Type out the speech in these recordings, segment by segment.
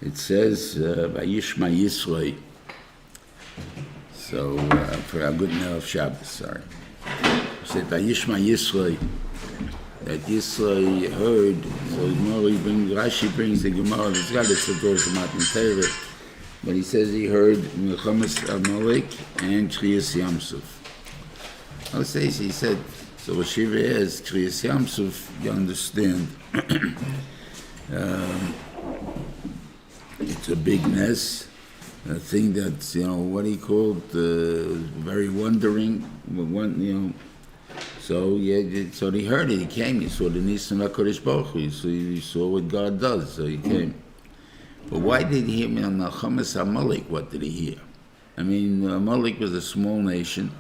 It says, Vayishma Yisro. So, for a good night of Shabbos, sorry. It said, Vayishma Yisro. That Yisro heard, so Rashi brings the Gemara, it's got it to go to Matan Torah, but he says he heard Milchemes Amalek and Kriyas Yamsuf. He said, so what Shiva is, Kriyas Yamsuf, you understand, it's a big mess, a thing that's, what he called, very wondering, So so he heard it. He came. He saw the Nisan HaKadosh Baruch Hu. He saw what God does. So he came. But why did he hear me on Milchemes Amalek? What did he hear? I mean, Amalek was a small nation.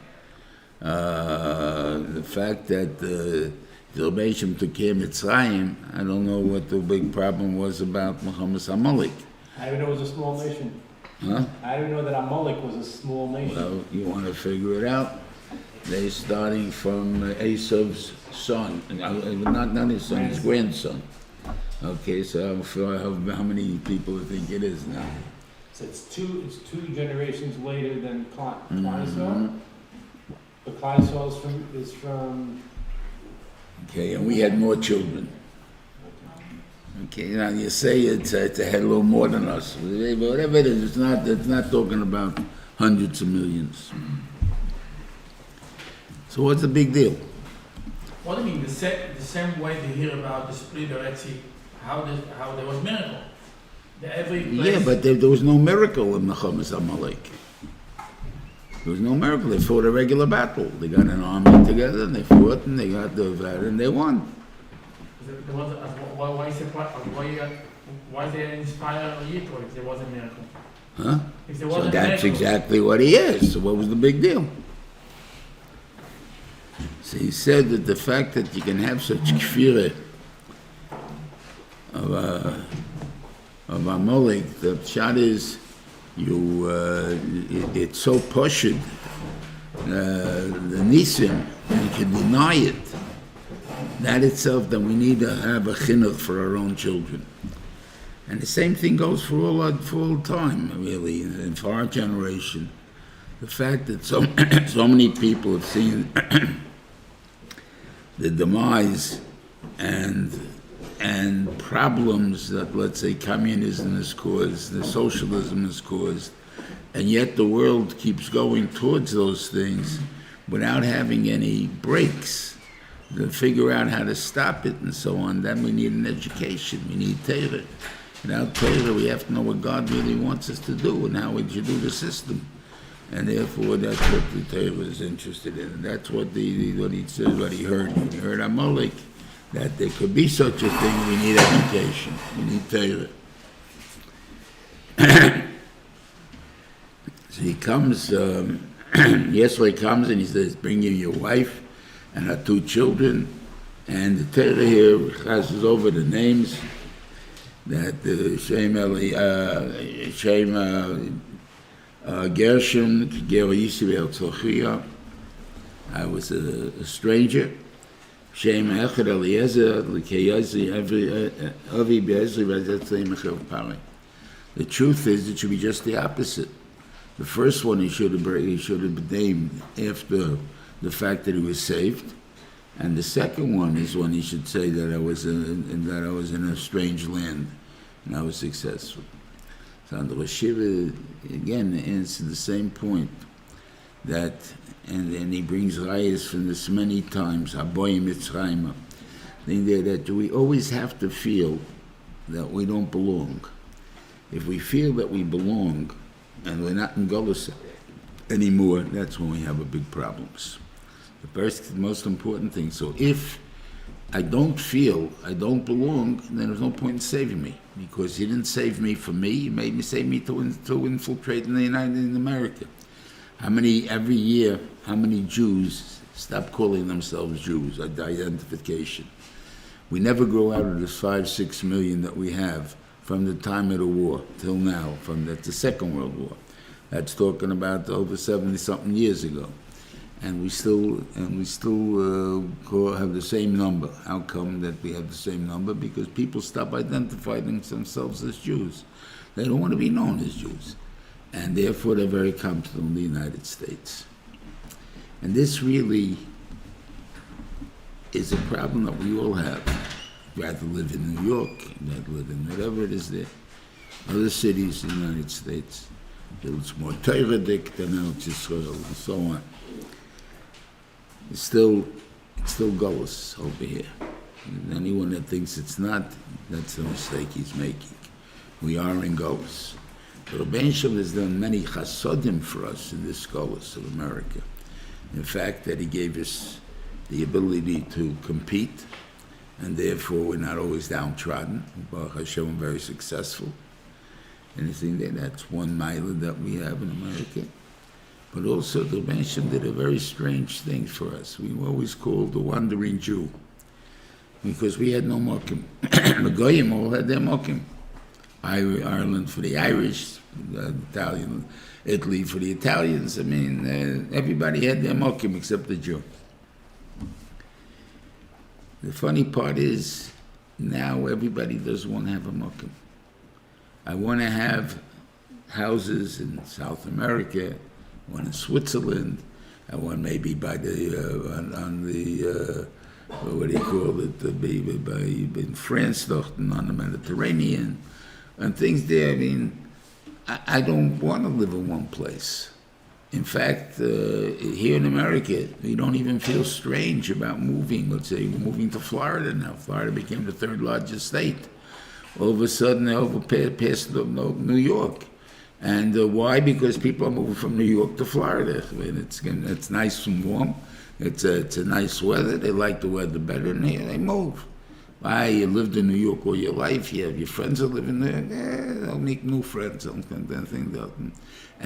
The fact that the Rebbeinu took care of Mitzrayim, I don't know what the big problem was about Milchemes Amalek. I didn't know it was a small nation. Huh? I didn't know that Amalek was a small nation. Well, you want to figure it out. They're starting from Esau's son, not his son, his grandson. Okay, so how many people do you think it is now? So it's two generations later than Kleisol. But Kleisol is from. Okay, and we had more children. Okay, now you say it's a head a little more than us. Whatever it is, it's not talking about hundreds of millions. So what's the big deal? What do you mean? The same way to hear about the split of Red Sea, how there was miracle. Yeah, but there was no miracle in Milchemes Amalek. There was no miracle. They fought a regular battle. They got an army together and they fought and they got the battle and they won. Why they inspire Yitro if there was a miracle? Huh? If there was so that's exactly what he is. So what was the big deal? So he said that the fact that you can have such kfirah of Amalek, the shot is it's so pushed, the nisim, you can deny it. That itself, then we need to have a chinuch for our own children. And the same thing goes for all time, really, and for our generation. The fact that so many people have seen the demise and problems that, let's say, communism has caused, the socialism has caused, and yet the world keeps going towards those things without having any breaks to figure out how to stop it and so on. Then we need an education. We need Torah. Without Torah, we have to know what God really wants us to do and how we should do the system. And therefore, that's what the Torah is interested in. And that's what he said, what he heard. He heard Amalek, that there could be such a thing. We need education. We need Torah. So he comes, Yisro comes and he says, bring you your wife and her 2 children. And the Torah here passes over the names that Gershom, Ger Yisrael Tzorchia. I was a stranger. Shem Echad Eliezer, L'Keyazi Avi Be'ezri V'Zetzei Mechav Pari. The truth is, it should be just the opposite. The first one he should have been named after the fact that he was saved, and the second one is when he should say that I was in a strange land and I was successful. So the Rosh Shiva again answers the same point, that and he brings rayas from this many times. Aboyim Mitzrayim, that we always have to feel that we don't belong. If we feel that we belong and we're not in Golus anymore, that's when we have a big problems. The most important thing. So if I don't feel I don't belong, then there's no point in saving me, because he didn't save me for me. He made me save me to infiltrate in America. Every year, how many Jews stop calling themselves Jews? Identification. We never grow out of this 5-6 million that we have from the time of the war till now, the Second World War. That's talking about over 70-something years ago. And we still have the same number. How come that we have the same number? Because people stop identifying themselves as Jews. They don't want to be known as Jews. And therefore they're very comfortable in the United States. And this really is a problem that we all have. I'd rather live in New York, I'd rather live in whatever it is there. Other cities in the United States, it's more Torah-dik than Eretz Yisrael, and so on. It's still Golos over here. And anyone that thinks it's not, that's the mistake he's making. We are in Golos. The Rebbein Shem has done many chasodim for us in this Golos of America. In fact, that he gave us the ability to compete, and therefore we're not always downtrodden. Baruch Hashem, we're very successful. Anything there, that's one mile that we have in America. But also the Rebbein Shem did a very strange thing for us. We were always called the wandering Jew, because we had no mokim. The Goyim all had their mokim. Ireland for the Irish, the Italian, Italy for the Italians. I mean, everybody had their mokim except the Jew. The funny part is, now everybody doesn't want to have a mokim. I want to have houses in South America, one in Switzerland, and one maybe by the on the what do you call it? In France, on the Mediterranean, and things there. I mean, I don't want to live in one place. In fact, here in America, we don't even feel strange about moving. Let's say we're moving to Florida now. Florida became the third largest state. All of a sudden, they're overpassed New York. And why? Because people are moving from New York to Florida. I mean, it's nice and warm. It's a nice weather. They like the weather better, and they move. Why? You lived in New York all your life. You have your friends are living there. I'll make new friends. And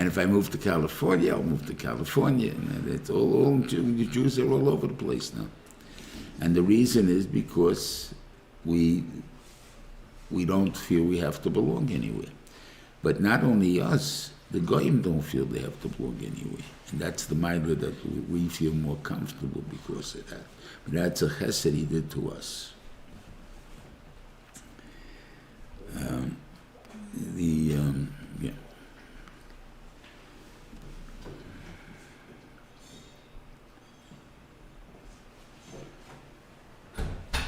if I move to California, I'll move to California. And it's all the Jews are all over the place now. And the reason is because we don't feel we have to belong anywhere. But not only us, the Goyim don't feel they have to belong anywhere. And that's the midah that we feel more comfortable because of that. But that's a chesed he did to us. Yeah.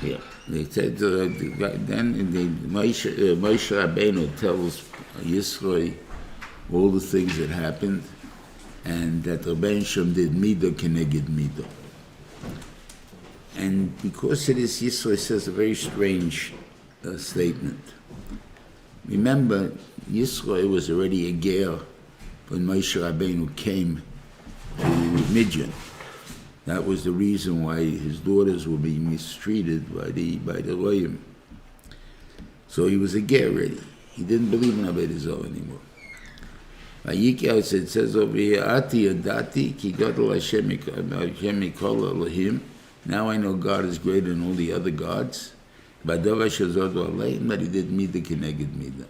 Yeah, they said then Moshe Rabbeinu tells Yisro all the things that happened, and that Rebbein Shem did midah keneged midah. And because it is Yisro says a very strange statement. Remember, Yisro was already a ger when Moshe Rabbeinu came to Midian. That was the reason why his daughters were being mistreated by the Goyim. So he was a ger already. He didn't believe in Avodah Zarah anymore. It says over here, Ati Adati ki gadol Hashem mikol Elohim. Now I know God is greater than all the other gods. Badavar shazadu aleim, that he did midah keneged midah.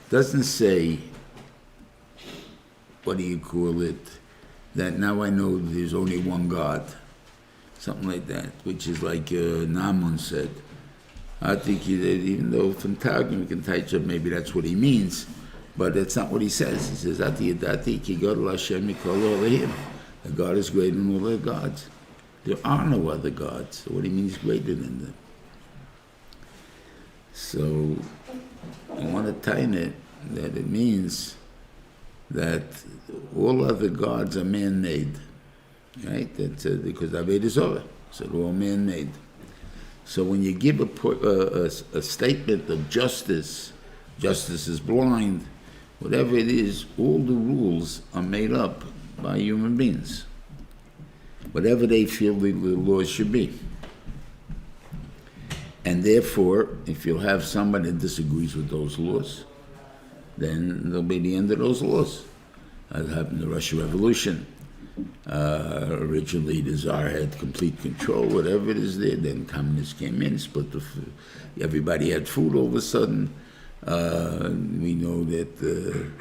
Doesn't say, what do you call it, that now I know there's only one God. Something like that, which is like Naaman said. I think even though from Targum we can touch up, maybe that's what he means, but that's not what he says. He says, Ati Yadati ki gadol Hashem mikol Elohim. The God is greater than all the gods. There are no other gods. So what he means greater than them. So I want to tie it that it means that all other gods are man-made, right? That's because Avodah Zarah, so they're all man-made. So when you give a statement of justice is blind, whatever it is, all the rules are made up by human beings. Whatever they feel the laws should be. And therefore, if you have somebody that disagrees with those laws, then there'll be the end of those laws. That happened in the Russian Revolution. Originally, the Tsar had complete control, whatever it is there. Then communists came in, everybody had food all of a sudden. We know that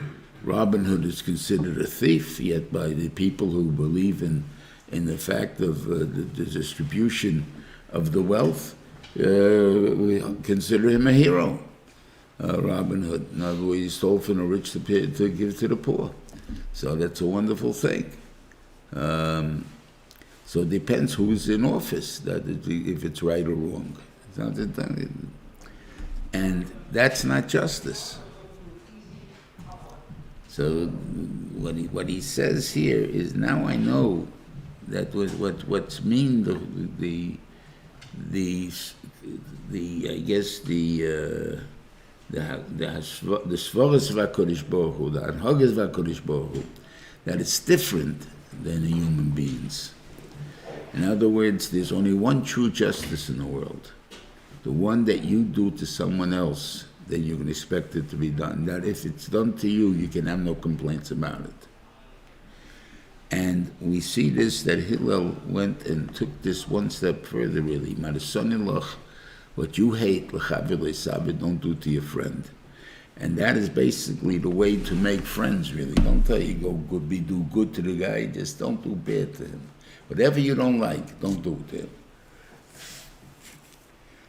Robin Hood is considered a thief, yet by the people who believe in the fact of the distribution of the wealth, we consider him a hero. Robin Hood. In other words, he stole from the rich to give to the poor. So that's a wonderful thing. So it depends who's in office, if it's right or wrong. And that's not justice. So what he says here is, now I know that what's mean the I guess the Svaras v'Hakodesh Baruch Hu, the Anhagas v'Hakodesh Baruch Hu, that it's different than the human beings. In other words, there's only one true justice in the world. The one that you do to someone else, then you can expect it to be done. That if it's done to you, you can have no complaints about it. And we see this, that Hillel went and took this one step further, really. Son-in-law, what you hate, don't do to your friend. And that is basically the way to make friends, really. Don't tell you, do good to the guy, just don't do bad to him. Whatever you don't like, don't do it to him.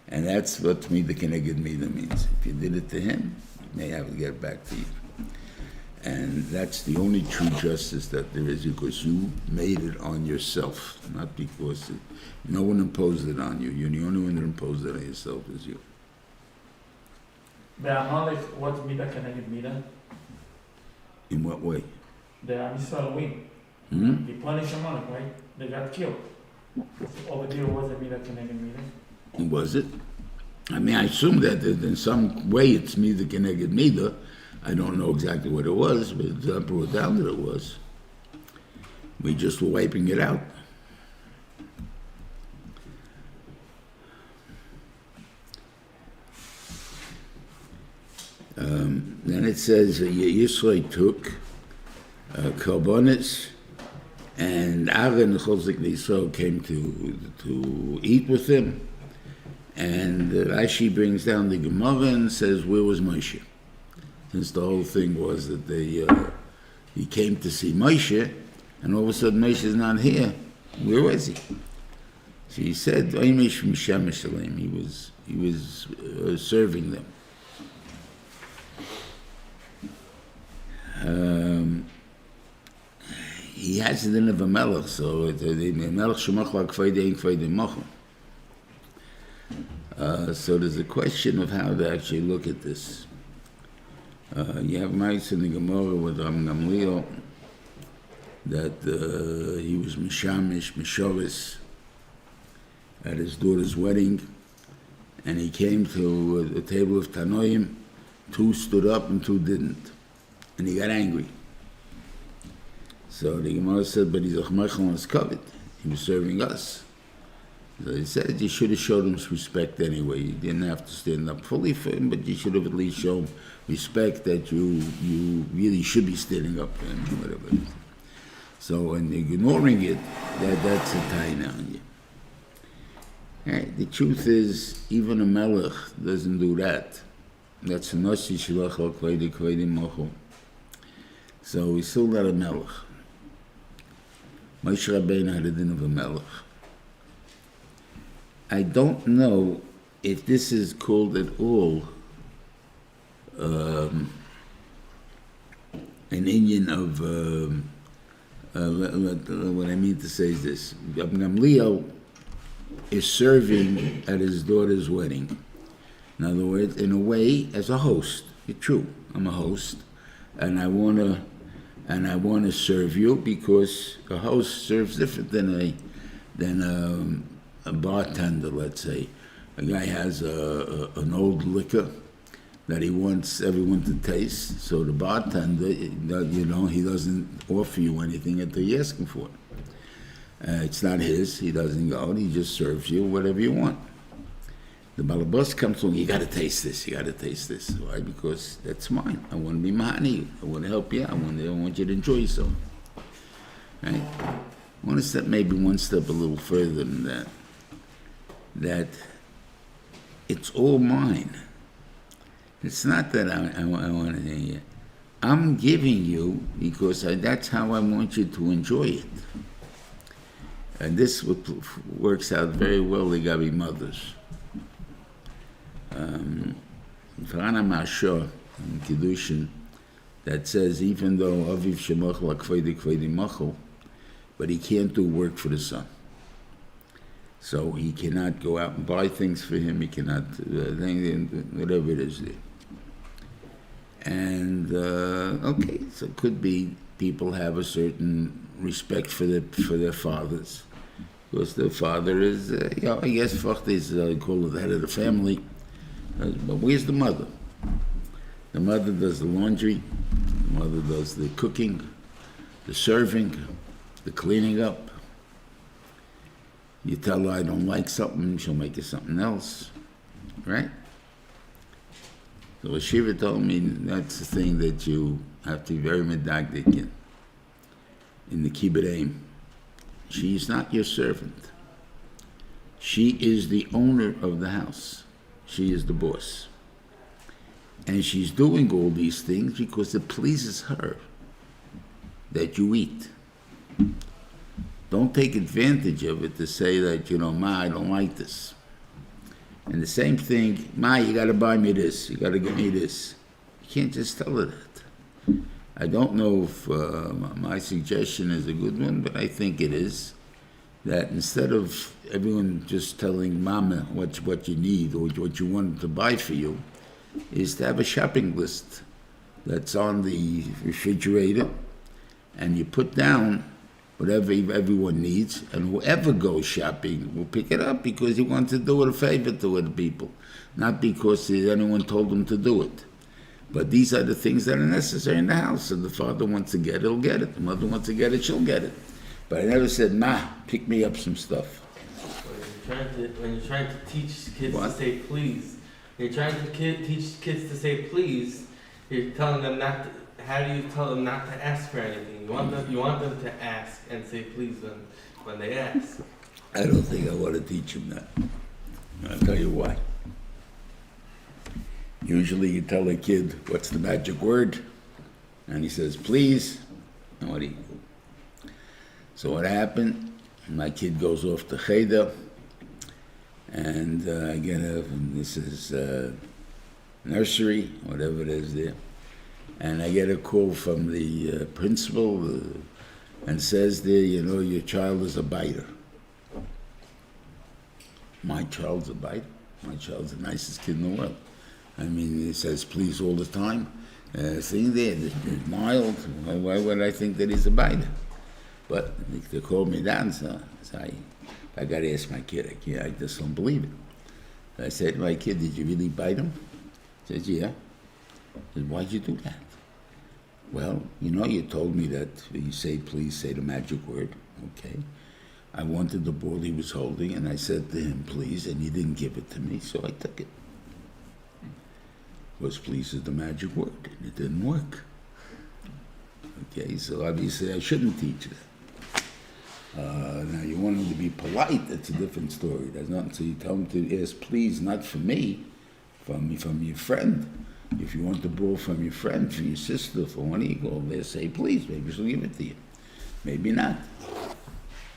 And that's what Mida Keneged Mida means. If you did it to him, you may have to get it back to you. And that's the only true justice that there is, because you made it on yourself, not because no one imposed it on you. You're the only one that imposed it on yourself is you. The Amalek, what's Mida Keneged Mida? In what way? The Am Yisrael win. Hmm? He punished Amalek, right? They got killed. So over there was a Mida Keneged Mida. Was it? I mean, I assume that in some way it's Mida Keneged Mida. I don't know exactly what it was, but it's not brought down that it was. We just were wiping it out. Then it says Yisro took korbanos, and Aaron the Chosek Yisro came to eat with him. And Rashi brings down the Gemara and says, where was Moshe? Since the whole thing was that he came to see Moshe, and all of a sudden Moshe is not here. Where was he? So he said, he was serving them. He has the din of a melech, so the melech shemach la'kfeide ein kfeide mochel. So there's a question of how to actually look at this. You have mice in the Gemara with Ram Gamliel that he was Mishoris at his daughter's wedding, and he came to a table of Tanoim. 2 stood up and 2 didn't, and he got angry. So the Gemara said, but he's a chmachal on his covet. He was serving us. So he said you should have showed him respect anyway. You didn't have to stand up fully for him, but you should have at least shown respect that you really should be standing up for him, whatever it is. So when ignoring it, that's a tie on you. Right? The truth is, even a melech doesn't do that. That's a nasi shilach al kvedi mochel. So we still not a melech. Moshe Rabbeinu had a din of a melech. I don't know if this is called at all an Indian of what I mean to say is this. Gamliel is serving at his daughter's wedding. In other words, in a way, as a host. It's true, I'm a host, and I want to serve you, because a host serves different than a bartender, let's say. A guy has an old liquor that he wants everyone to taste, so the bartender, he doesn't offer you anything until you ask him for it. It's not his, he doesn't go, he just serves you whatever you want. The balabas comes along, you got to taste this, Why? Because that's mine. I want to be mahani, I want to help you, I want you to enjoy yourself. Right? I want to step maybe one step a little further than that it's all mine. It's not that I want to hear you. I'm giving you because that's how I want you to enjoy it. And this works out very well, the Gabi mothers. Mashur in Kiddushin that says even though Aviv Shemach Lakvedi Kvedi Machel, but he can't do work for the son. So he cannot go out and buy things for him. He cannot whatever it is there. And okay, so it could be people have a certain respect for their fathers, because their father is, I guess, Vacht is called the head of the family. But where's the mother? The mother does the laundry. The mother does the cooking, the serving, the cleaning up. You tell her I don't like something, she'll make you something else, right? So Shiva told me that's the thing that you have to be very medagdik in the kibbut aim. She is not your servant. She is the owner of the house. She is the boss. And she's doing all these things because it pleases her that you eat. Don't take advantage of it to say that, Ma, I don't like this. And the same thing, Ma, you got to buy me this. You got to get me this. You can't just tell her that. I don't know if my suggestion is a good one, but I think it is. That instead of everyone just telling Mama what you need or what you want to buy for you, is to have a shopping list that's on the refrigerator, and you put down whatever everyone needs, and whoever goes shopping will pick it up because he wants to do it a favor to other people, not because anyone told him to do it. But these are the things that are necessary in the house, and the father wants to get it, he'll get it. The mother wants to get it, she'll get it. But I never said, Ma, pick me up some stuff. When you're trying to teach kids What? to say please, you're trying to teach kids to say please, you're telling them not to. How do you tell them not to ask for anything? You want them to ask and say please when they ask. I don't think I want to teach him that. I'll tell you why. Usually you tell a kid, what's the magic word? And he says, please. And what do you do? So what happened? My kid goes off to Cheder, and I get this is nursery, whatever it is there. And I get a call from the principal and says there, your child is a biter. My child's a biter? My child's the nicest kid in the world. I mean, he says please all the time. Thing there, it's mild. Why would I think that he's a biter? But they called me down, so I got to ask my kid. I just don't believe it. I said to my kid, did you really bite him? He says, yeah. I said, why'd you do that? Well, you told me that you say, please say the magic word. Okay. I wanted the ball he was holding, and I said to him, please, and he didn't give it to me, so I took it. Was please is the magic word, and it didn't work. Okay, so obviously I shouldn't teach that. Now, you want him to be polite, that's a different story. There's nothing, so you tell him to ask please, not from me, from your friend. If you want the ball from your friend, from your sister, from one of you, go there, say please, maybe she'll give it to you. Maybe not.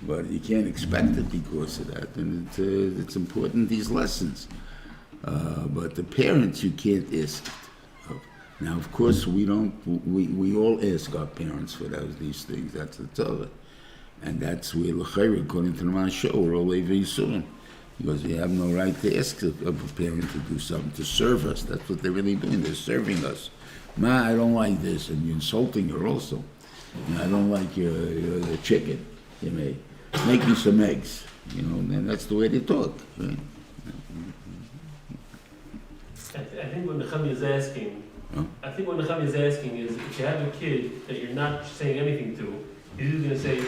But you can't expect it because of that, and it's important, these lessons. But the parents, you can't ask it. Now, of course, we all ask our parents for these things, that's the Torah. And that's where, according to the Mashur, we're all Yisro. Because we have no right to ask of a parent to do something, to serve us. That's what they're really doing, they're serving us. Ma, I don't like this, and you're insulting her also. I don't like your chicken. You may make me some eggs. And that's the way they talk, right? I think what Nechemia is asking, is if you have a kid that you're not saying anything to, he's either going to say,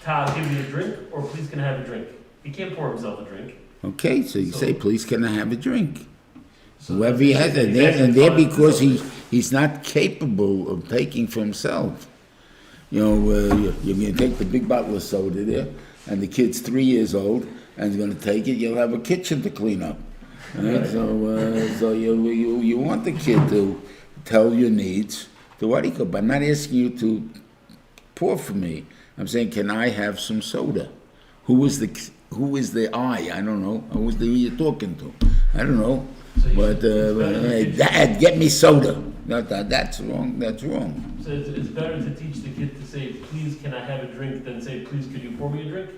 Ta, give me a drink, or please can I have a drink. He can't pour himself a drink. Okay, so you say, please can I have a drink? So Whoever he has, and there because he's not capable of taking for himself. You're going to take the big bottle of soda there, and the kid's 3 years old, and he's going to take it, you'll have a kitchen to clean up. Right? So you want the kid to tell your needs to what he could, but I'm not asking you to pour for me. I'm saying, can I have some soda? Who is the I? I don't know. Who you're talking to? I don't know. So you- But it's better to teach- Dad, get me soda. That's wrong. That's wrong. So it's better to teach the kid to say, please, can I have a drink, than say, please, could you pour me a drink?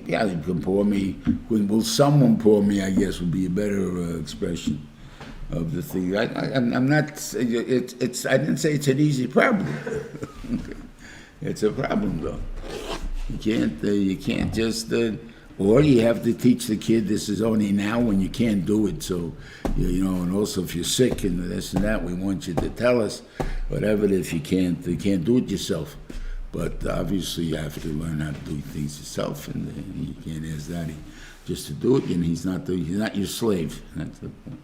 Yeah, you can pour me. Will someone pour me? I guess would be a better expression of the thing. I'm not. It's. I didn't say it's an easy problem. It's a problem, though. You can't. You can't just. Or you have to teach the kid this is only now when you can't do it. So, you know, and also if you're sick and this and that, we want you to tell us whatever. If you can't do it yourself. But obviously you have to learn how to do things yourself, and you can't ask Daddy just to do it. And he's not your slave. That's the point.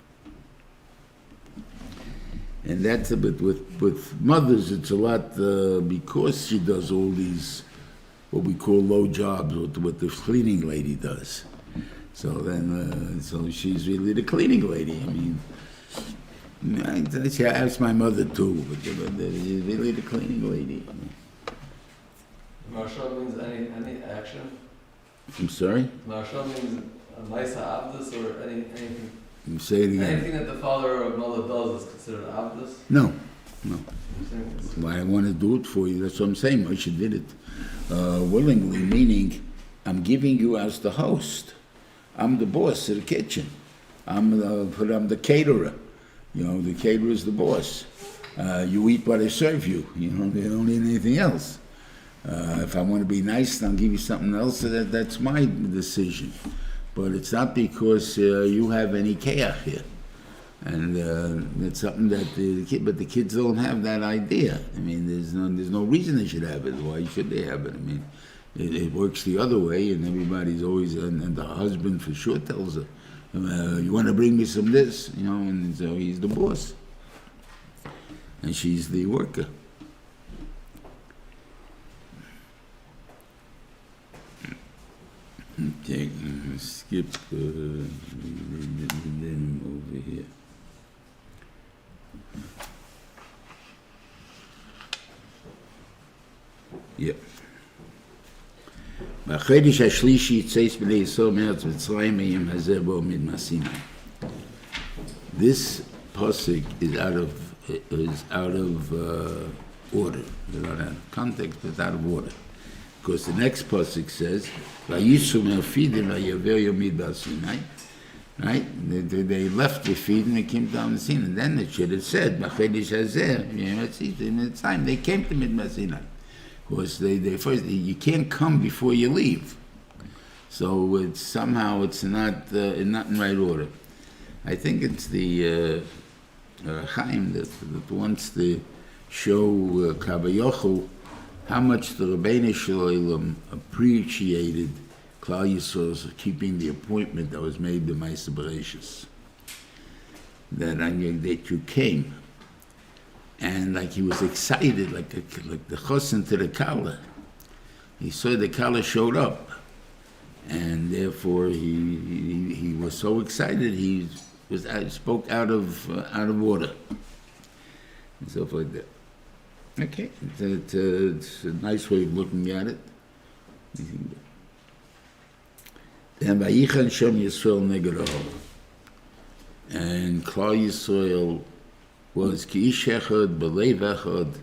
And that's a bit with mothers. It's a lot because she does all these what we call low jobs, what the cleaning lady does. So then, so she's really the cleaning lady. I mean, I asked my mother too, but she's really the cleaning lady. Marshal means any action. I'm sorry? Marshal means a nice abdus or anything. Say it again. Anything that the father or mother does is considered abdus. No. Why I want to do it for you. That's what I'm saying. Moshe did it willingly, meaning I'm giving you as the host. I'm the boss of the kitchen. I'm the caterer. You know, the caterer is the boss. You eat what I serve you. You know, they don't need anything else. If I want to be nice, I'll give you something else. That's my decision. But it's not because you have any chaos here. And it's something that the kids don't have that idea. I mean, there's no reason they should have it. Why should they have it? I mean, it works the other way, and everybody's always, and the husband for sure tells her, you want to bring me some this, you know, and so he's the boss. And she's the worker. Okay, skip them over here. Yep. בחודש השלישי יצאס בני ישראל מארץ מצרים מיום הזה בו מדבר סיני. This pasuk is out of order, not out of context, but out of order. Because the next pasuk says, "Vayisro me'afidim vayaver Bamidbar Sinai." Right? They left the feed and they came down the Sinai. And then it should have said, "B'chodesh hazeh," in the time they came to Midbar Sinai. Because they first, you can't come before you leave. So it's not in right order. I think it's the Chaim that wants to show Kavayochel how much the Rebbeinu Shalom appreciated Klal Yisrael's keeping the appointment that was made by Ma'aseh Bereshis. That you came. And like he was excited, like the chosin to the Kala. He saw the Kala showed up. And therefore he was so excited he spoke out of order. And stuff like that. Okay, it's a nice way of looking at it. Then Vayichan Shem Yisrael neged Harav, and Klal Yisrael was Ki'ish Echad B'leiv Echad,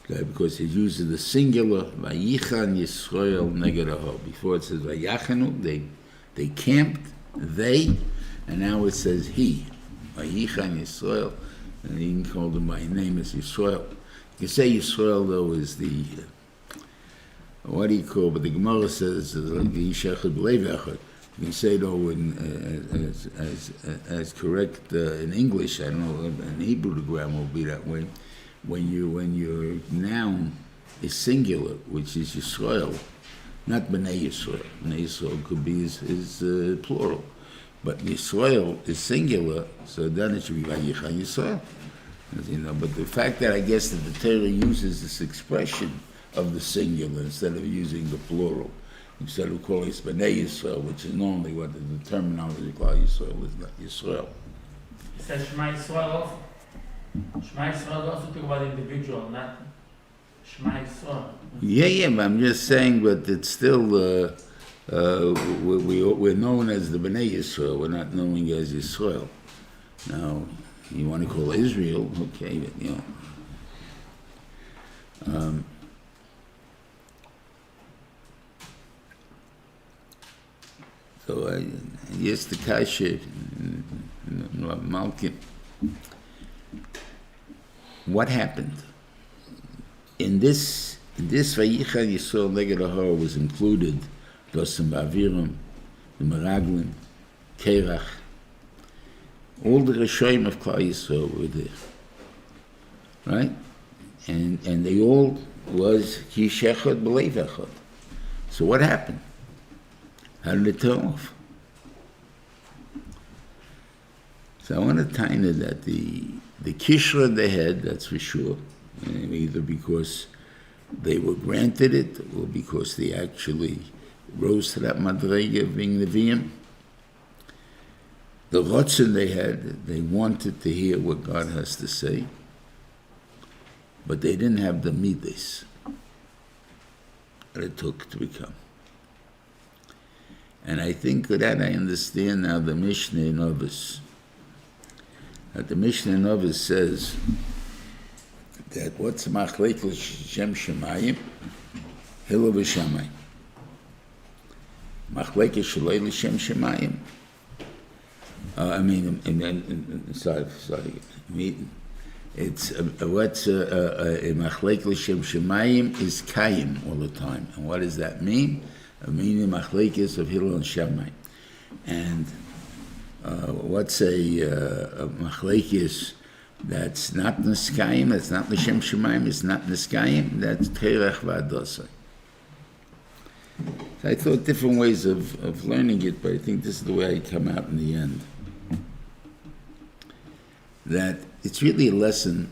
because he uses the singular Vayichan Yisrael neged Harav. Before it says Vayachanu, they camped, and now it says he, Vayichan Yisrael, and he can call them by name as Yisrael. You can say Yisrael, though, is the, what do you call, but the Gemara says, like the Yishachad B'leiv Echad. You can say, though, as correct in English, I don't know, in Hebrew the grammar will be that way. When your noun is singular, which is Yisrael, not B'nai Yisrael. B'nai Yisrael could be is plural. But Yisrael is singular, so then it should be Vayichan Yisrael. You know, but the fact that I guess that the Torah uses this expression of the singular instead of using the plural, instead of calling it B'nai Yisrael, which is normally what the terminology of Klal Yisrael is, not Yisrael. It says Shema Yisrael also. Shema Yisrael also talk about individual, not Shema Yisrael. Yeah, but I'm just saying, but it's still, we're known as the Bnei Yisrael. We're not known as Yisrael. Now, you want to call Israel, okay, but so yes, the kasha, Malkin. What happened in this Vayicha Yisrael Neged Nahar was included Dosem Ba'avirim, the Meraglim, Kerach. All the Rishoyim of Klal Yisrael were there, right? And they all was Ki Shechad B'Leiv Echad. So what happened? How did it turn off? So I want to tell you that the kishra they had, that's for sure, either because they were granted it or because they actually rose to that madrega of being Nevi'im. The rotzen they had, they wanted to hear what God has to say, but they didn't have the midas that it took to become. And I think that I understand now the Mishnah in Ovis. That the Mishnah in Ovis says that what's machlek l'shem shemayim, hilo v'shamayim. Machlek shalei l'shem shemayim. Sorry. It's what's machlek l'shem shemayim is kayim all the time. And what does that mean? Meaning machlekes of hilo and shamayim. And what's a machlekes that's not niskayim, that's not l'shem shemayim, it's not niskayim, that's terech v'adosai. So I thought different ways of learning it, but I think this is the way I come out in the end. That it's really a lesson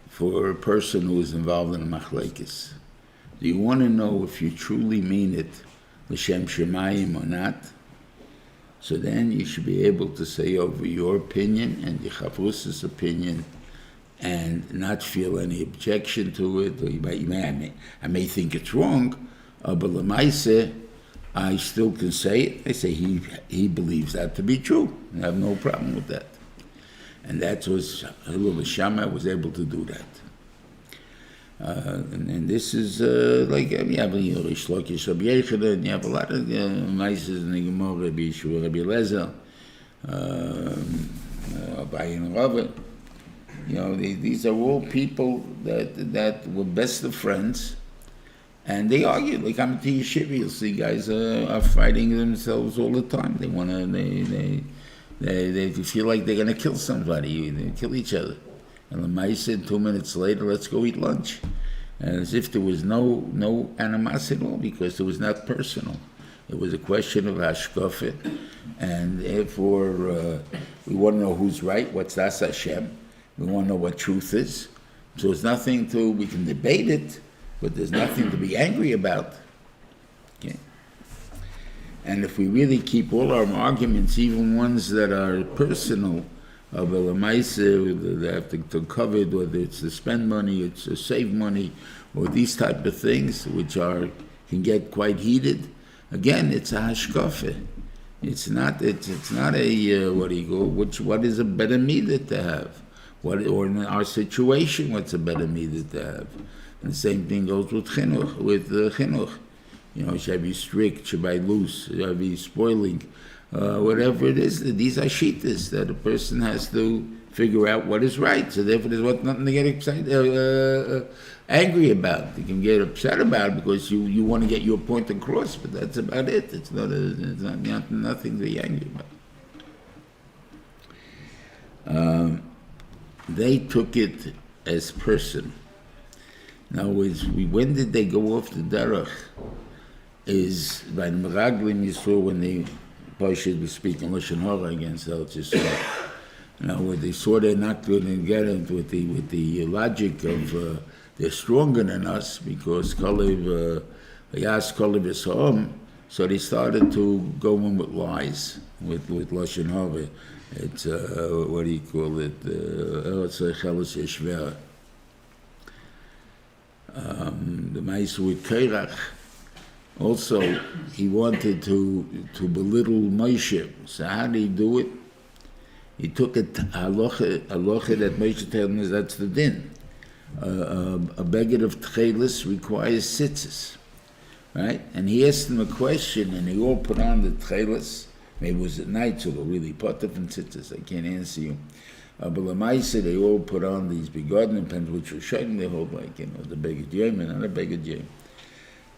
for a person who is involved in a machlekes. Do you want to know if you truly mean it, l'shem shemayim or not? So then you should be able to say over your opinion and the Chavrus's opinion and not feel any objection to it. Or I may think it's wrong, but l'maaseh, I still can say it. I say he believes that to be true. I have no problem with that. And that was, Hillel Shammai was able to do that. And this is like you have a Rish Lakish Rabbi Yehuda, and you have a lot of Maises in the Gemara, Rabbi Yisro, Rabbi Lezer, Abaye and Reuven. These are all people that were best of friends, and they argue. Like I'm to yeshiva, you'll see guys are fighting themselves all the time. They want to, they feel like they're going to kill somebody, they kill each other. And the mice said 2 minutes later, let's go eat lunch. And as if there was no animosity at all, because it was not personal. It was a question of hashkafet, and therefore we want to know who's right, what's das Hashem. We want to know what truth is. So it's nothing we can debate it, but there's nothing to be angry about. Okay? And if we really keep all our arguments, even ones that are personal, they have to cover it, whether it's to spend money, it's to save money, or these type of things, which can get quite heated. Again, it's a hashkafe. It's not a what is a better midah to have? Or in our situation, what's a better midah to have? And the same thing goes with chinuch. Should I be strict? Should I be loose? Should I be spoiling? Whatever it is, these are shittas that a person has to figure out what is right. So therefore, there's nothing to get angry about. You can get upset about because you want to get your point across, but that's about it. It's nothing to be angry about. They took it as personal. In other words, when did they go off the derech? Is by the Meraglim Yisro when they Parshas was speaking Lashon Hara against El Yisrael. When they saw they're not going to get it with the logic of they're stronger than us because Kalev Yas Kalev is home, so they started to go in with lies with Lashon Hara. It's what do you call it? Chelos Yeshver. The Ma'is with Kerach. Also, he wanted to belittle Moshe. So how did he do it? He took a halacha that Moshe told us that's the din. A beged of tchelis requires tzitzis, right? And he asked them a question, and they all put on the tchelis. Maybe it was at night, so they're really put up in tzitzis. I can't answer you. But Lamaisa, they all put on these begotten pants, which were showing they hold like, the beged yom and not a beged yom.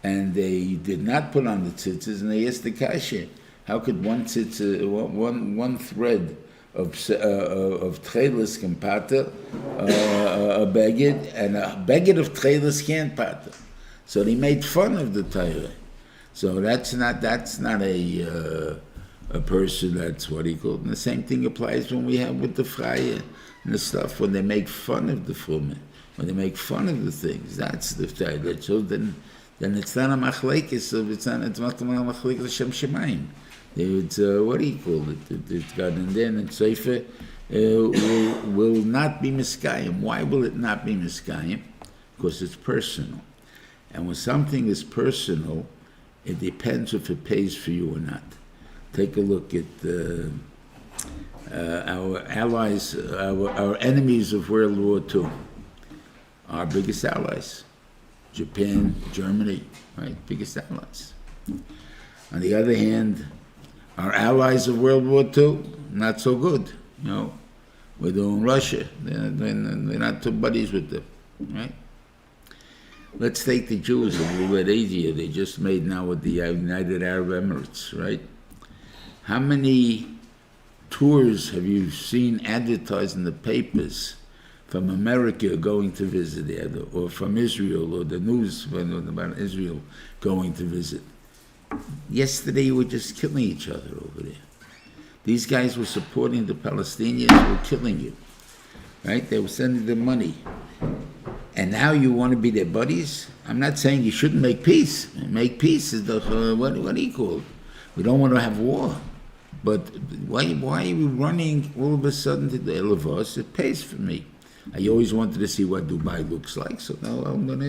And they did not put on the tzitzis, and they asked the kasha, how could one tzitzis, one thread of tchelis can pater a beged, and a beged of tchelis can't pater? So they made fun of the Torah. So that's not a person that's what he called. And the same thing applies when we have with the fraya and the stuff, when they make fun of the frumen, when they make fun of the things. That's the Torah. So then it's not a machlekes, so it's not a machlekes Shem Shemaim. It's what do you call it? It's God, and then and Sefer will not be miskayim. Why will it not be miskayim? Because it's personal, and when something is personal, it depends if it pays for you or not. Take a look at our allies, our enemies of World War II, our biggest allies. Japan, Germany, right? Biggest allies. On the other hand, our allies of World War II, not so good. We're doing Russia. They're not too buddies with them, right? Let's take the Jews a little bit easier. They just made now with the United Arab Emirates, right? How many tours have you seen advertised in the papers from America going to visit there, or from Israel, or the news about Israel going to visit? Yesterday you were just killing each other over there. These guys were supporting the Palestinians, were killing you, right? They were sending them money. And now you want to be their buddies? I'm not saying you shouldn't make peace. Make peace is the, what do you call it? We don't want to have war. But why are we running all of a sudden to the Elavos? It pays for me. I always wanted to see what Dubai looks like, so now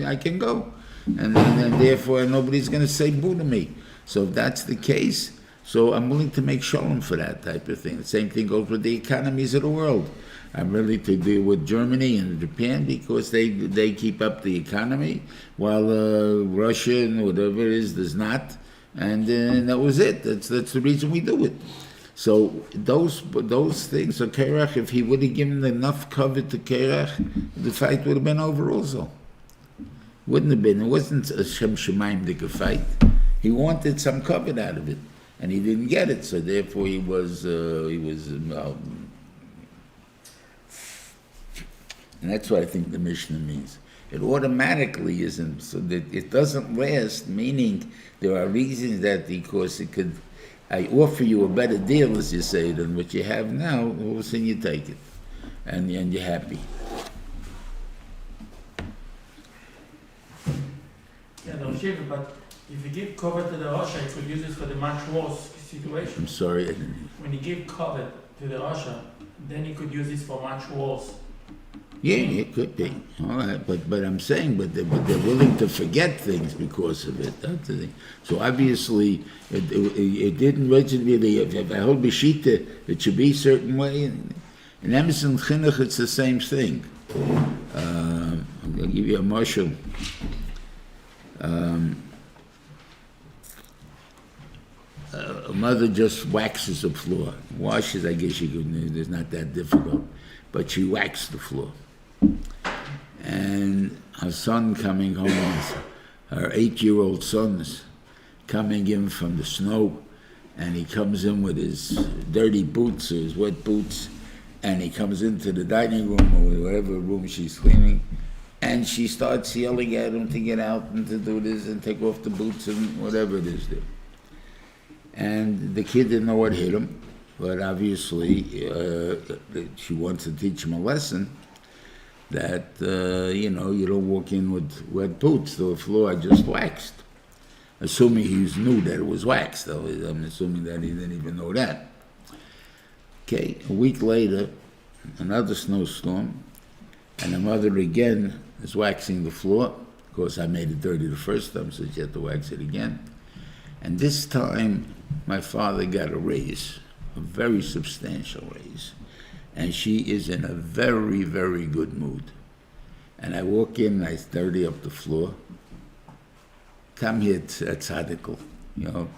I can go. And therefore nobody's going to say boo to me. So if that's the case, so I'm willing to make shalom for that type of thing. The same thing goes with the economies of the world. I'm ready to deal with Germany and Japan because they keep up the economy, while Russia and whatever it is does not. And that was it. That's the reason we do it. So those things, so Kerach, if he would have given enough cover to Kerach, the fight would have been over also. Wouldn't have been. It wasn't a Shem Shemaim Dika fight. He wanted some cover out of it, and he didn't get it. So therefore, he was. And that's what I think the Mishnah means. It automatically isn't, so that it doesn't last, meaning there are reasons that because it could, I offer you a better deal, as you say, than what you have now, all of a sudden you take it, and you're happy. Yeah, no shiver, but if you give cover to the Russia, you could use it for the much worse situation. I'm sorry, I didn't. When you give cover to the Russia, then you could use this for much worse. Yeah, it could be. All right, but I'm saying, but they're willing to forget things because of it. That's the thing. So obviously, it didn't originally. If I hold b'shita, it should be a certain way. In Emerson Chinuch, it's the same thing. I'll give you a marshal. A mother just waxes the floor. Washes, I guess you could. It's not that difficult, but she waxed the floor. And her son coming home, her 8-year-old son's coming in from the snow, and he comes in with his dirty boots or his wet boots, and he comes into the dining room or whatever room she's cleaning, and she starts yelling at him to get out and to do this and take off the boots and whatever it is there. And the kid didn't know what hit him, but obviously she wants to teach him a lesson that, you don't walk in with wet boots. The floor just waxed. Assuming he knew that it was waxed, though. I'm assuming that he didn't even know that. Okay, a week later, another snowstorm, and the mother again is waxing the floor. Of course, I made it dirty the first time, so she had to wax it again. And this time, my father got a raise, a very substantial raise. And she is in a very, very good mood. And I walk in, I dirty up the floor. Come here, tzaddikel, you know.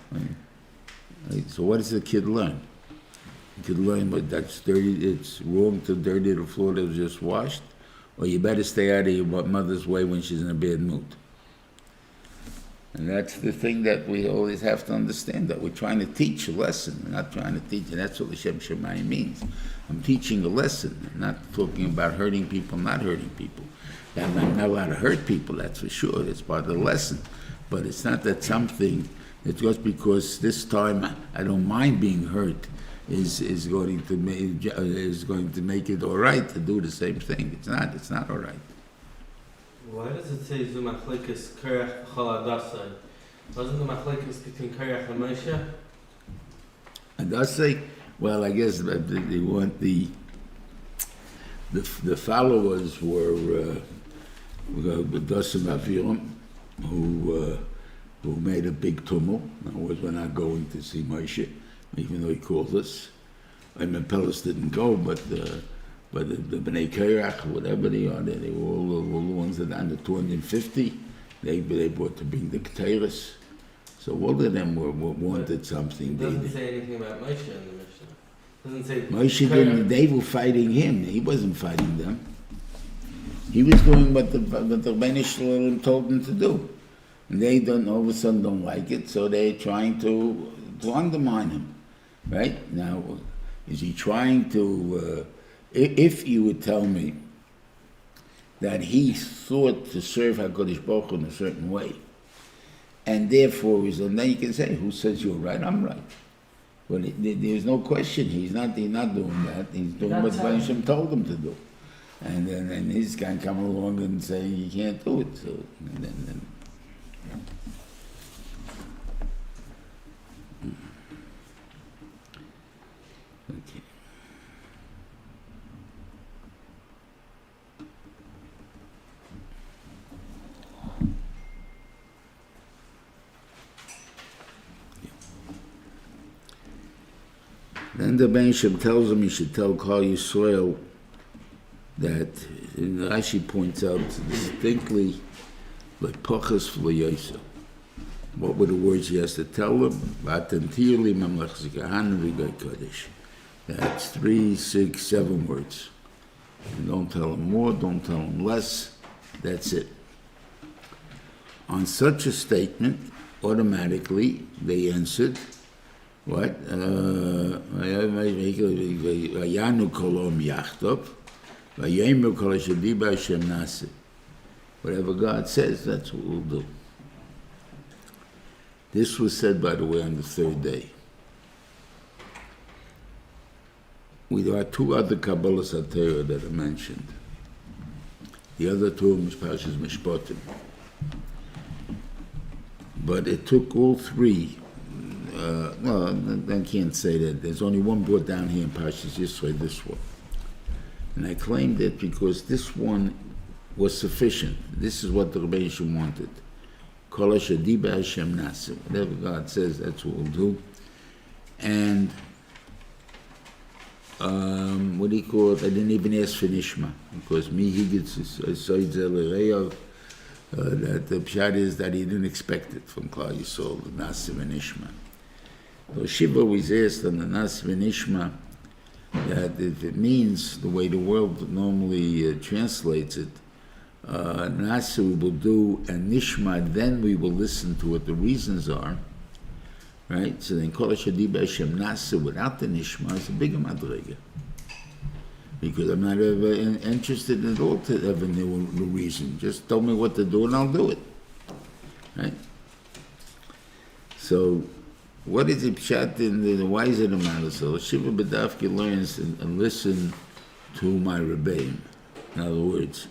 So what does the kid learn? The kid learn, but that's dirty, it's wrong to dirty the floor that was just washed, or you better stay out of your mother's way when she's in a bad mood. And that's the thing that we always have to understand, that we're trying to teach a lesson. We're not trying to teach, and that's what L'Shem Shemayim means. I'm teaching a lesson, I'm not talking about hurting people, not hurting people. I'm not allowed to hurt people, that's for sure. It's part of the lesson. But it's not that something, it's just because this time I don't mind being hurt is going to make it all right to do the same thing. It's not all right. Why does it say Zumachlekes Kerach Chaladasai? Wasn't the Machlekes between Kerach and Moshe? And I say, well, I guess they want the followers were Dasim Aviram, who made a big tumult. In other words, we're not going to see Moshe, even though he called us. I mean, Pelis didn't go, but the Bnei Kerach, whatever they are, they were all the ones that under 250, they brought to bring the Keteris. So all of them wanted something. It doesn't say anything about Moshe in the Mishnah. It doesn't say Moshe didn't, they were fighting him. He wasn't fighting them. He was doing what the banished told him to do. And they all of a sudden don't like it, so they're trying to undermine him. Right? Now, is he trying to, if you would tell me that he thought to serve HaKadosh Baruch Hu in a certain way, and therefore, then you can say, who says you're right, I'm right. But there's no question, he's not doing that, he's doing what Hashem told him to do. And then his guy come along and say, you can't do it. So, and then okay. Then the banshee tells him he should tell Klal Yisrael that Rashi points out distinctly, like Parshas v'Yisro. What were the words he has to tell them? V'atantir mamlech zikahan v'gay kodesh. That's 3, 6, 7 words. And don't tell them more, don't tell them less. That's it. On such a statement, automatically they answered, what? Vayanu kolom yachtov, vayemu kol shadiba Hashem naseh. Whatever God says, that's what we'll do. This was said, by the way, on the third day. There are 2 other Kabbalas HaTorah that are mentioned. The other 2 is Parshas Mishpatim. But it took all 3. Well, I can't say that. There's only one brought down here in Parshas Yisro, this one. And I claimed it because this one was sufficient. This is what the Rebbe Yishim wanted. Kol hashadiba Hashem naseh. Whatever God says, that's what we'll do. And what do you call it? I didn't even ask for Nishma, because me, he gets that the pshat is that he didn't expect it from Klal Yisrael, the Nasiv and Nishma. So Shiva was asked on the Nasiv and Nishma that if it means the way the world normally translates it, Nasiv we will do, and Nishma, then we will listen to what the reasons are. Right? So then Kol HaShadiba Hashem Nasiv without the Nishma is a bigger madrega. Because I'm not ever interested at all to have a new reason. Just tell me what to do and I'll do it. Right? So, what is the pshat in why is it a matter? So, Shiva B'dafki learns and listen to my rebbeim. In other words,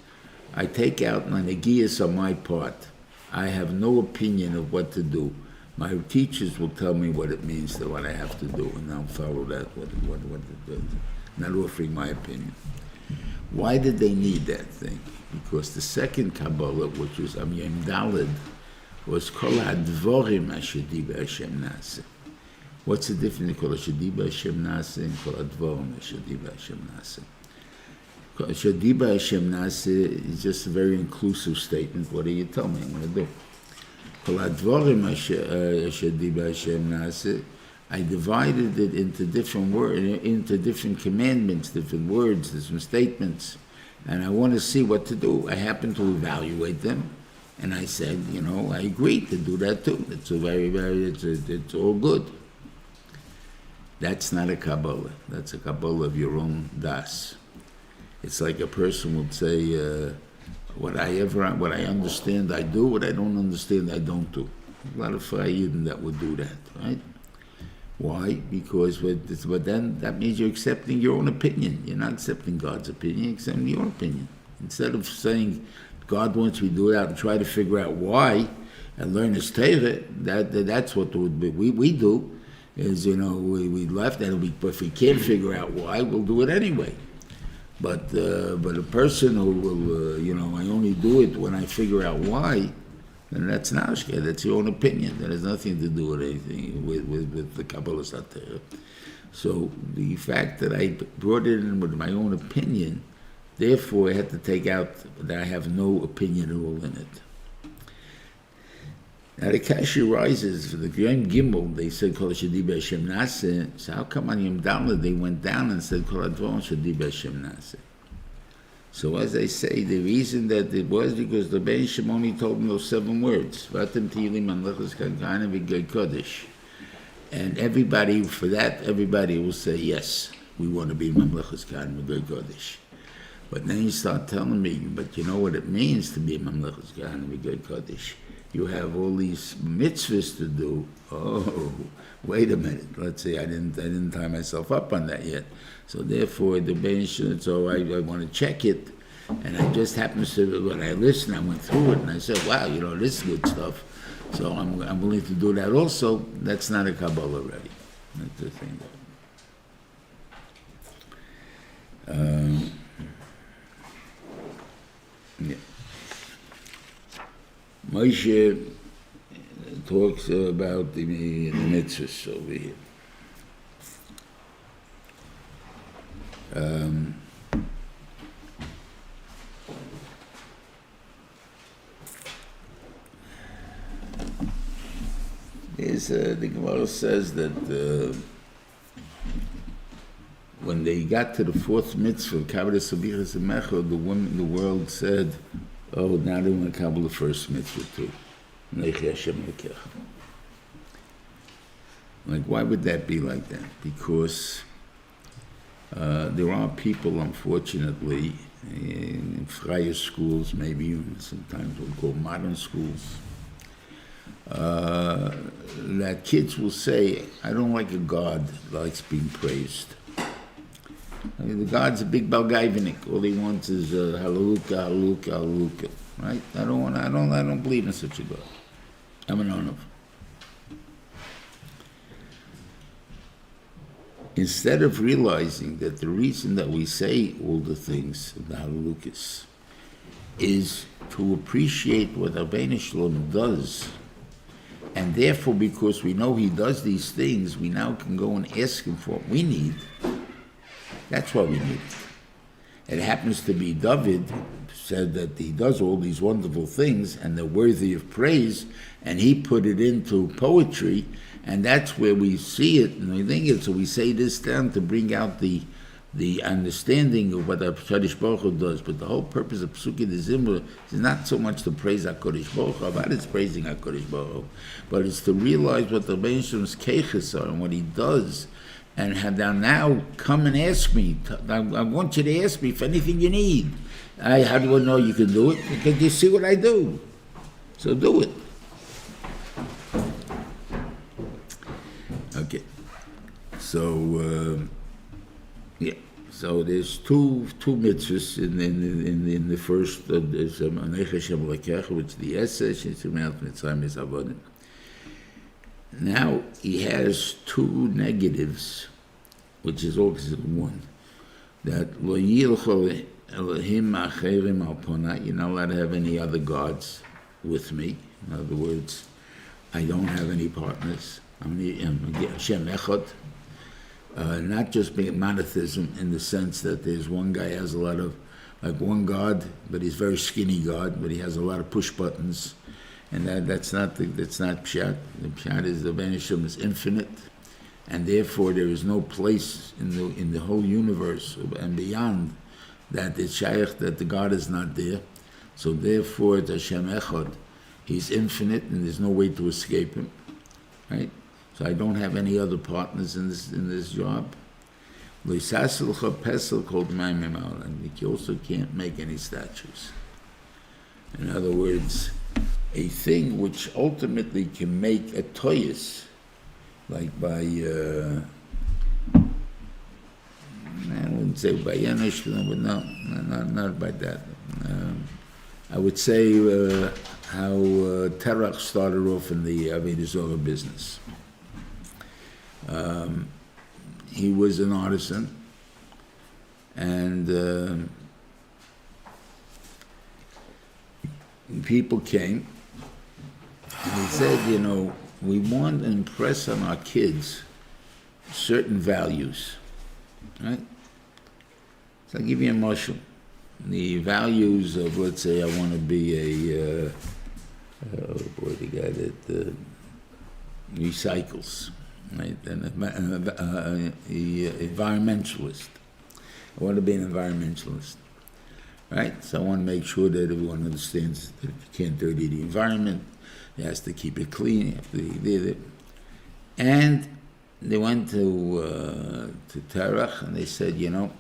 I take out my negiyas on my part. I have no opinion of what to do. My teachers will tell me what it means, to what I have to do, and I'll follow that. Not offering my opinion. Why did they need that thing? Because the second Kabbalah, which was Am Yom Daled, was kol hadvorim asher diba Hashem nase. What's the difference between kol asher diba Hashem nase and kol hadvorim asher diba Hashem nase? Kol asher diba Hashem nase is just a very inclusive statement. What do you tell me I'm going to do? Kol hadvorim asher diba Hashem nase, I divided it into different words, into different commandments, different words, different statements, and I want to see what to do. I happen to evaluate them, and I said, I agreed to do that too. It's it's all good. That's not a Kabbalah. That's a Kabbalah of your own das. It's like a person would say, what I understand, I do. What I don't understand, I don't do. A lot of Freiiden that would do that, right? Why? Because but then that means you're accepting your own opinion. You're not accepting God's opinion, you're accepting your opinion. Instead of saying, God wants me to do that and try to figure out why and learn His Torah, that's what we do, is, we left, and if we can't figure out why, we'll do it anyway. But a person who will, I only do it when I figure out why, then that's nashke. That's your own opinion. That has nothing to do with anything with the Kabbalah Satira. So the fact that I brought it in with my own opinion, therefore I had to take out that I have no opinion at all in it. Now the Kashi rises for the Yom Gimel. They said Kol Shadiba Hashem Nase. So how come on Yom Daled they went down and said Kol Advon Shadiba Hashem Nase? So as I say, the reason that it was because the banshee only told them those 7 words. Vatem Tilim Mamlechus Kankana V'Gay Kodesh. And everybody will say, yes, we want to be Mamlechus Kankana V'Gay Kodesh. But then you start telling me, but you know what it means to be Mamlechus Kankana V'Gay Kodesh? You have all these mitzvahs to do. Oh, wait a minute. Let's say I didn't tie myself up on that yet. So therefore, the banshee. So I want to check it, and I just happens to when I listened, I went through it, and I said, wow, this is good stuff. So I'm willing to do that also. That's not a Kabbalah already. That's the thing. Yeah. Moshe talks about the mitzvahs over here. The Gemara says that when they got to the 4th mitzvah, Kabbalah Sabichas Mecha, the world said, oh, now they want to Kabbalah the 1st mitzvah too. Like, why would that be like that? Because there are people, unfortunately, in freie schools, maybe even sometimes we'll call modern schools, that kids will say, I don't like a God that likes being praised. I mean, the God's a big balgaivenik. All he wants is haluka, haluka, haluka. Right? I don't believe in such a God. I'm an honor. Instead of realizing that the reason that we say all the things of the halukas is to appreciate what our banished does, and therefore, because we know he does these things, we now can go and ask him for what we need. That's why we need it. It happens to be David said that he does all these wonderful things and they're worthy of praise, and he put it into poetry, and that's where we see it and we think it. So we say this down to bring out the understanding of what HaKadosh Baruch Hu does. But the whole purpose of Psuki de Zimra is not so much to praise HaKadosh Baruch Hu, but it's praising HaKadosh Baruch Hu, but it's to realize what the Benshem's keiches are and what he does. And have now come and ask me. I want you to ask me for anything you need. How do I know you can do it? Because you see what I do. So do it. Okay. So yeah. So there's two mitzvahs in the first. There's Aneicha Shem Lekech, which the essay Shitzimat Mitzrayim is Avodim. Now he has 2 negatives, which is also one. That lo yilchol Elohim acherim al ponai, you're not allowed to have any other gods with me. In other words, I don't have any partners. I'm Hashem Echad. Not just being monotheism in the sense that there's one guy has a lot of, like one God, but he's very skinny God, but he has a lot of push buttons, and that's not pshat. The pshat is the banished is infinite, and therefore there is no place in the whole universe and beyond that it's shaykh that the God is not there. So therefore, it's Hashem Echad. He's infinite, and there's no way to escape him, right? So I don't have any other partners in this job. And you also can't make any statues. In other words, a thing which ultimately can make a toyus, like by I wouldn't say by Yanish, but no, not by that. I would say how Terach started off in the Avodah Zarah business. He was an artisan, and people came, and he said, we want to impress on our kids certain values, right? So I'll give you a mushroom. The values of, let's say, I want to be a, the guy that recycles, right? An environmentalist. I want to be an environmentalist, right? So I want to make sure that everyone understands that you can't dirty the environment. You has to keep it clean. You have to, and they went to Terach and they said, can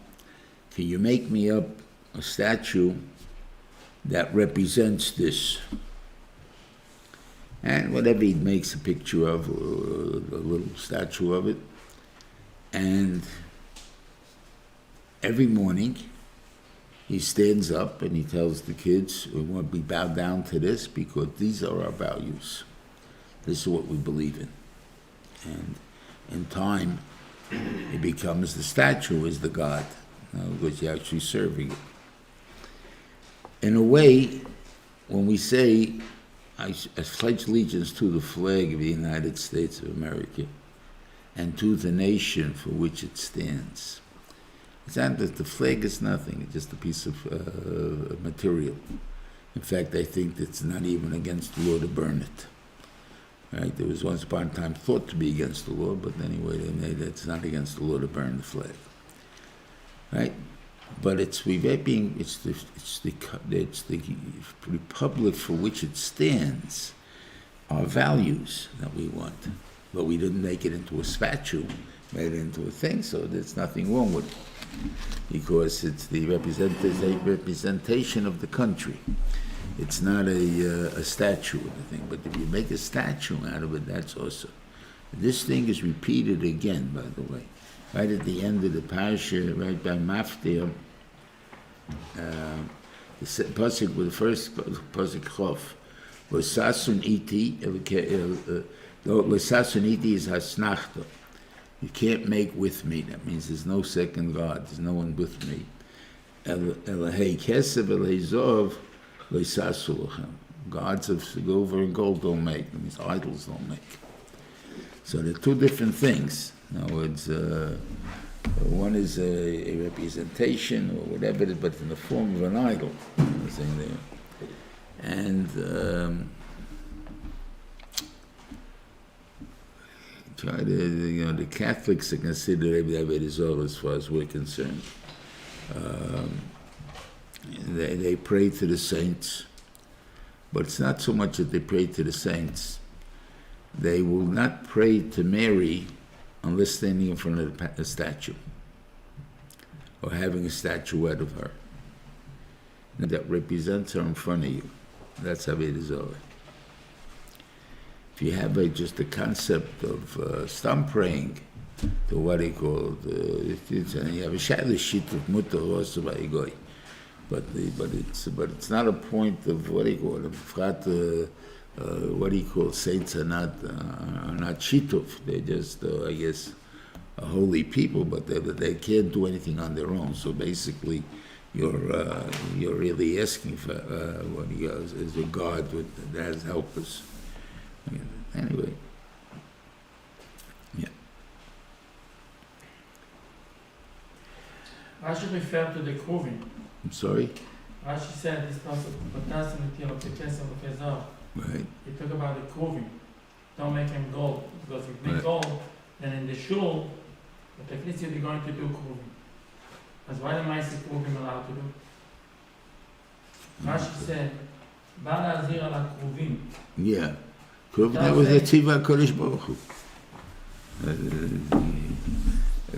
you make me up a statue that represents this? And whatever he makes a picture of, a little statue of it. And every morning he stands up and he tells the kids, we want to be bowed down to this because these are our values. This is what we believe in. And in time, it becomes the statue is the God, because you're actually serving it. In a way, when we say, I pledge allegiance to the flag of the United States of America and to the nation for which it stands. It's not that the flag is nothing, it's just a piece of material. In fact, I think it's not even against the law to burn it. Right? There was once upon a time thought to be against the law, but anyway, they made it, it's not against the law to burn the flag. Right? But it's the republic for which it stands, our values that we want. But we didn't make it into a statue, made it into a thing, so there's nothing wrong with it. Because it's the representation of the country. It's not a statue or anything, but if you make a statue out of it, that's also. This thing is repeated again, by the way. Right at the end of the parasha, right by Maftir, the pasuk with the first pasuk chof was sasun iti. Sasun iti is hasnachta. You can't make with me. That means there's no second God. There's no one with me. Elahei kesev elahei zov leisasu lachem. Gods of silver and gold don't make. That means idols don't make. So they're two different things. In other words, one is a representation or whatever it is, but in the form of an idol. And try to, the Catholics are considered Avodah Zarah as far as we're concerned. They pray to the saints, but it's not so much that they pray to the saints. They will not pray to Mary unless standing in front of a statue or having a statuette of her that represents her in front of you. That's Avodah Zarah. If you have just a concept of stump praying to what he called, you have a shit of mutter also by goy, but it's not a point of what he called what he called saints are not shituf. They're just I guess holy people, but they can't do anything on their own. So basically, you're really asking for what he goes is a God that has helpers. Anyway, yeah. Rashi referred to the Kruvim. I'm sorry. Rashi said this was Right. he talk about the Kruvim. Don't make him gold, because if you make Right. gold, then in the shul, the technicity they're going to do Kruvim. That's why the Maisi Kruvim allowed to do. Rashi said, Bala Azir ala Kruvim. Yeah. That was a Tziva Kodesh Baruch Hu.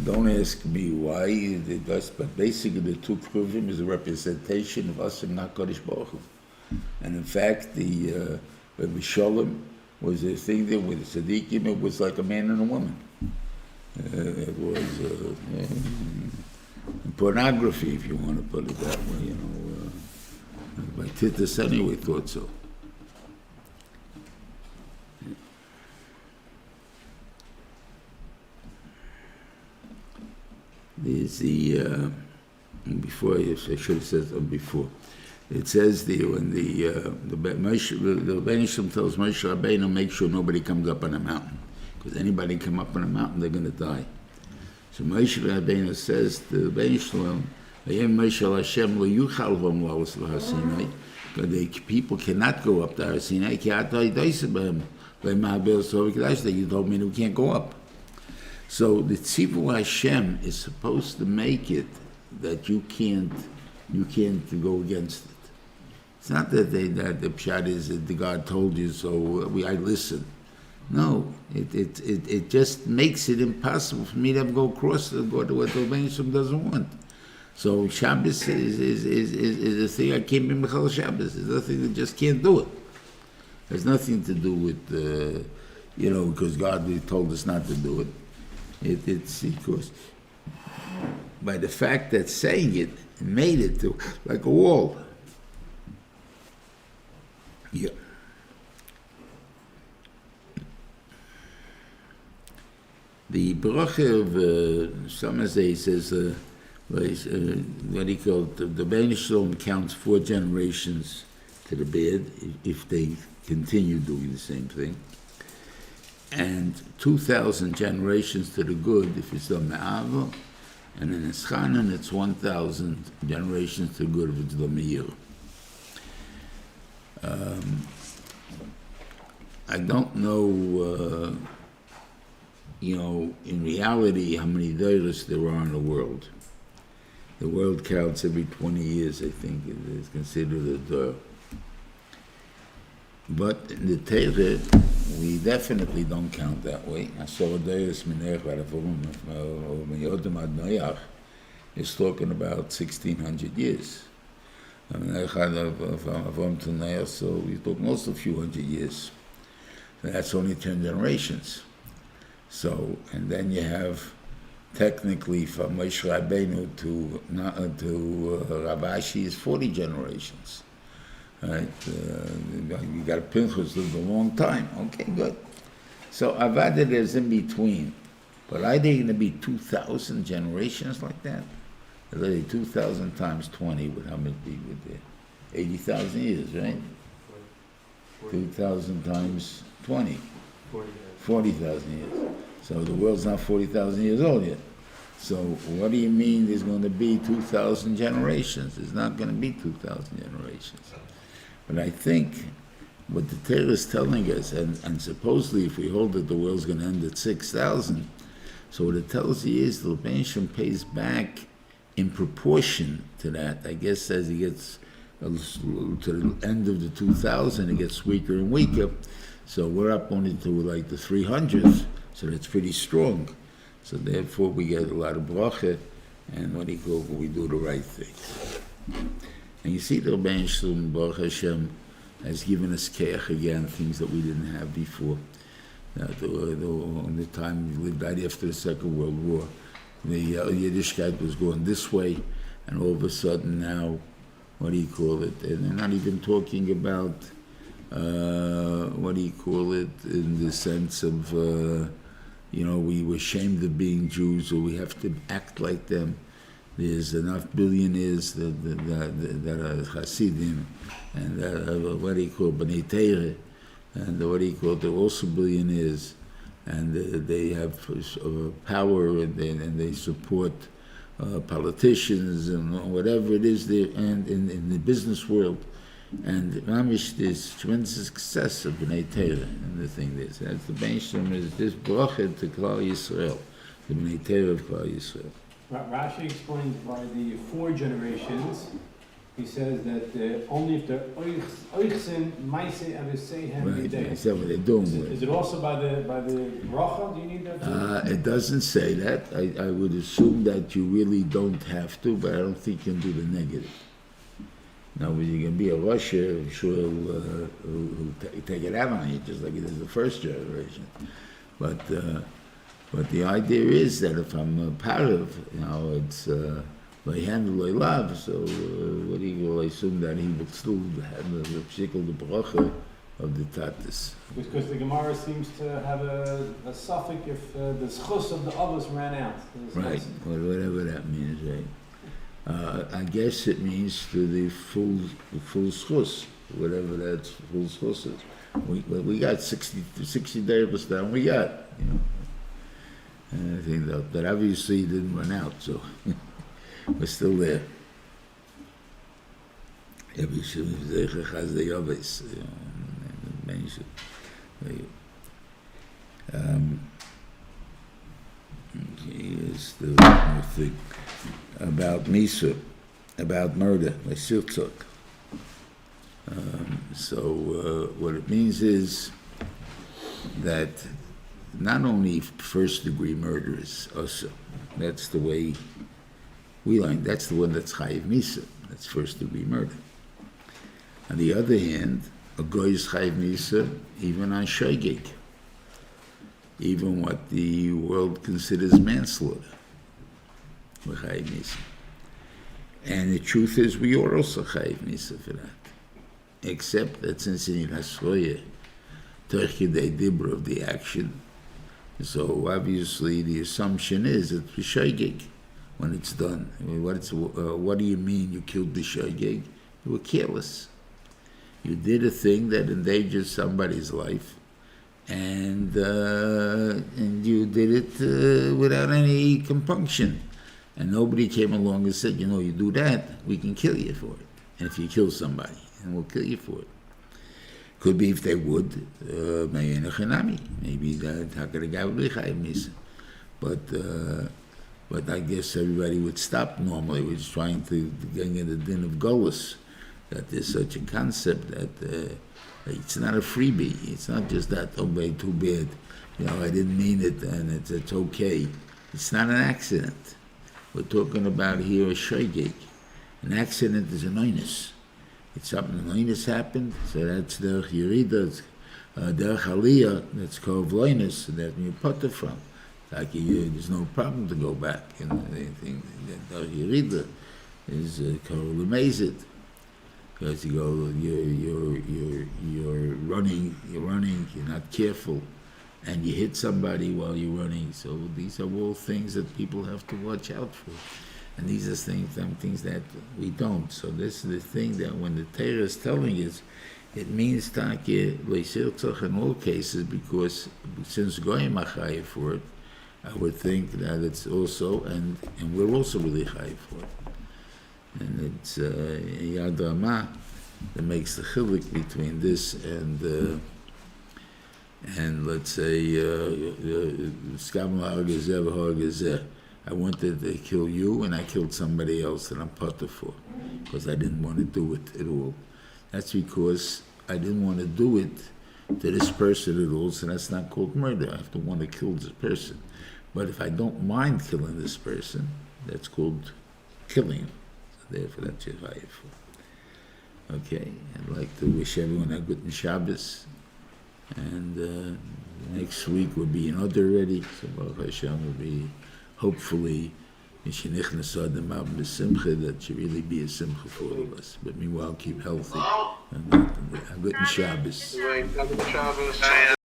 Don't ask me why it did this, but basically the two Kruvim is a representation of us and not Kodesh Baruch Hu. And in fact, the Rabbi Sholom was a thing there with the Tzaddikim. It was like a man and a woman. It was pornography, if you want to put it that way. By Titus anyway thought so. There's before I should have said before. It says there when the banished tells Moshe Rabbeinu, make sure nobody comes up on a mountain, because anybody come up on a mountain, they're going to die. So Moshe Rabbeinu says to the banished one, the people cannot go up to Har Sinai. You told me we can't go up. So the Tzivu Hashem is supposed to make it that you can't go against it. It's not that the pshat is that the God told you, so I listen. No, it just makes it impossible for me to go across to go to what the Banshee doesn't want. So Shabbos is a thing I can't be Mechal Shabbos. It's nothing that just can't do it. There's nothing to do with because God told us not to do it. It's because by the fact that saying it made it to like a wall. Yeah. The bracha of Samazay says, what he called the banished counts 4 generations to the bad if they continue doing the same thing, and 2,000 generations to the good if it's done me'ava, and in Eschanan it's 1,000 generations to the good if it's done me'ir. I don't know, in reality how many dairas there are in the world. The world counts every 20 years, I think, it is considered a dair. But in the Torah, we definitely don't count that way. I saw a dairas minech is talking about 1,600 years. So we talk most of a few hundred years. That's only 10 generations. So, and then you have technically from Moshe Rabbeinu to Ravashi is 40 generations. Right? You got Pinchas lived a long time. Okay, good. So Avada is in between. But are there going to be 2,000 generations like that? 2,000 times 20 would how many be with there? 80,000 years, right? 2,000 times 20. 40,000 years. So the world's not 40,000 years old yet. So what do you mean there's going to be 2,000 generations? There's not going to be 2,000 generations. But I think what the Torah is telling us, and supposedly if we hold that the world's going to end at 6,000, so what it tells you is the banshee pays back in proportion to that. I guess as he gets to the end of the 2,000, it gets weaker and weaker. So we're up only to like the 300s, so that's pretty strong. So therefore we get a lot of bracha, and we do the right thing. And you see the banshee, Baruch Hashem, has given us keach again, things that we didn't have before. On the time we lived right after the Second World War, the Yiddishkeit was going this way, and all of a sudden now, and they're not even talking about, in the sense of, we were ashamed of being Jews, or we have to act like them. there's enough billionaires that are Hasidim, and what do you call Bnei Torah, and what do you call, they're also billionaires, and they have power, and they support politicians and whatever it is there, and in the business world. And Mamish, there's tremendous success of Bnei Torah, and the thing is, that's the banished is this bracha to Klal Yisrael, the Bnei Torah of Klal Yisrael. Rashi explains by the 4 generations. He says that only if they're oichsin, maise, aveseihem, Right, midei. that's what they're doing with it. Is it also by the bracha? Do you need that too? It doesn't say that. I would assume that you really don't have to, but I don't think you can do the negative. Now, you can be a Russia, I'm sure who'll take it out on you, just like it is the first generation. But the idea is that if I'm a Parav, it's handle love, so what he will assume that he will still have the pshikol, the bracha of the tatis. Because the Gemara seems to have a suffix if the schus of the others ran out. Right, whatever that means, right? I guess it means to the full schus, whatever that full schus is. We got 60 days down. We got, And I think that obviously didn't run out, so we're still there. Every Zecher has the others, banished. Here's the thing about Misa, about murder, by Sirtzok. So what it means is that not only first degree murder is also, that's the way we learn, that's the one that's Chayiv Misa, that's first degree murder. On the other hand, a goy is Chayiv Misa even on Shogeg, even what the world considers manslaughter. We're Chayiv Misa. And the truth is, we are also Chayiv Misa for that. Except that since in Hasroya, Terchidei Dibra of the action, so obviously the assumption is that the Shogeg, when it's done. I mean, what do you mean you killed the Shogeg? You were careless. You did a thing that endangered somebody's life, and you did it without any compunction. And nobody came along and said, you do that, we can kill you for it. And if you kill somebody, and we'll kill you for it. Could be if they would, maybe that guy would be Chayiv Misa. But I guess everybody would stop normally. We're just trying to get in the din of Golas, that there's such a concept that it's not a freebie. It's not just that, too bad. I didn't mean it, and it's okay. It's not an accident. We're talking about here a shogeg. An accident is an oinus. It's something, an oinus happened, so that's the Yerida, the Aliyah, that's called loinus, that you put it from. Like there's no problem to go back. Anything the Yerida is called amazed. Because you're running, you're not careful, and you hit somebody while you're running. So these are all things that people have to watch out for. And these are things that we don't. So this is the thing that when the Torah is telling us, it means Takeh Leisirtzach in all cases, because since Goyim are chayiv for it, I would think that it's also, and we're also really chayiv for it. And it's Yad Ramah that makes the chilik between this and let's say Skam Ha'agazeh Ha'agazeh. I wanted to kill you, and I killed somebody else that I'm potter for, because I didn't want to do it at all. That's because I didn't want to do it to this person at all, so that's not called murder. I have to want to kill this person. But if I don't mind killing this person, that's called killing him. So therefore, that's your chayiv for. Okay, I'd like to wish everyone a good Shabbos. And next week will be in Adar already, so Baruch Hashem will be hopefully that should really be a simcha for all of us. But meanwhile, keep healthy. And a good Shabbos.